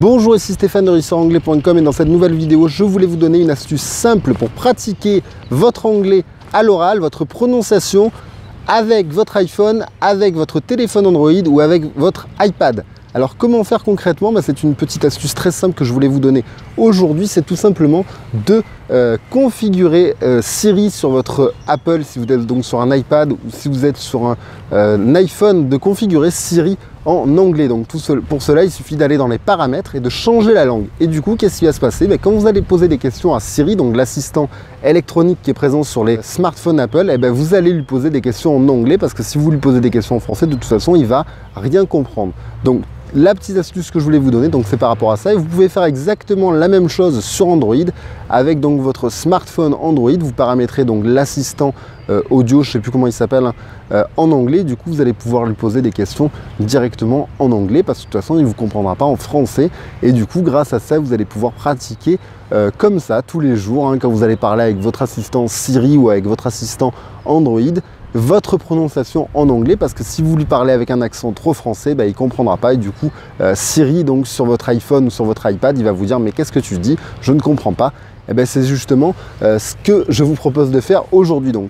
Bonjour, ici Stéphane de ResearchAnglais.com et dans cette nouvelle vidéo, je voulais vous donner une astuce simple pour pratiquer votre anglais à l'oral, votre prononciation avec votre iPhone, avec votre téléphone Android ou avec votre iPad. Alors comment faire concrètement? C'est une petite astuce très simple que je voulais vous donner aujourd'hui. C'est tout simplement de configurer Siri sur votre Apple, si vous êtes donc sur un iPad ou si vous êtes sur un iPhone, de configurer Siri en anglais. Donc pour cela, il suffit d'aller dans les paramètres et de changer la langue. Et du coup, qu'est-ce qui va se passer? Quand vous allez poser des questions à Siri, donc l'assistant électronique qui est présent sur les smartphones Apple, vous allez lui poser des questions en anglais, parce que si vous lui posez des questions en français, de toute façon, il va rien comprendre. Donc la petite astuce que je voulais vous donner, c'est par rapport à ça. Et vous pouvez faire exactement la même chose sur Android avec donc votre smartphone Android. Vous paramétrez donc l'assistant audio, je ne sais plus comment il s'appelle, en anglais. Du coup, vous allez pouvoir lui poser des questions directement en anglais, parce que de toute façon, il ne vous comprendra pas en français. Et du coup, grâce à ça, vous allez pouvoir pratiquer comme ça tous les jours, quand vous allez parler avec votre assistant Siri ou avec votre assistant Android, votre prononciation en anglais, parce que si vous lui parlez avec un accent trop français, il ne comprendra pas. Et du coup, Siri, donc sur votre iPhone ou sur votre iPad, il va vous dire « mais qu'est-ce que tu dis? Je ne comprends pas ». C'est justement ce que je vous propose de faire aujourd'hui. Donc,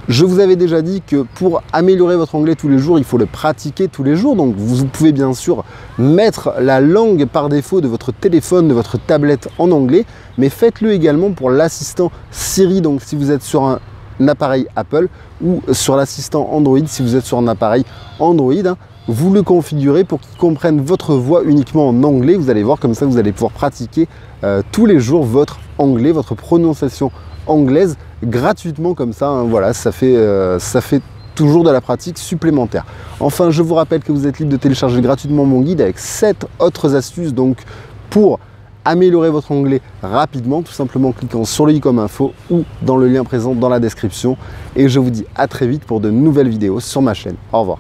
je vous avais déjà dit que pour améliorer votre anglais tous les jours, il faut le pratiquer tous les jours. Donc, vous pouvez bien sûr mettre la langue par défaut de votre téléphone, de votre tablette en anglais, mais faites-le également pour l'assistant Siri. Donc, si vous êtes sur un appareil Apple ou sur l'assistant Android, si vous êtes sur un appareil Android, vous le configurez pour qu'il comprenne votre voix uniquement en anglais. Vous allez voir, comme ça vous allez pouvoir pratiquer tous les jours votre anglais, votre prononciation anglaise gratuitement comme ça. Voilà, ça fait toujours de la pratique supplémentaire. Enfin, je vous rappelle que vous êtes libre de télécharger gratuitement mon guide avec 7 autres astuces donc pour améliorer votre anglais rapidement, tout simplement en cliquant sur le i comme info ou dans le lien présent dans la description. Et je vous dis à très vite pour de nouvelles vidéos sur ma chaîne. Au revoir.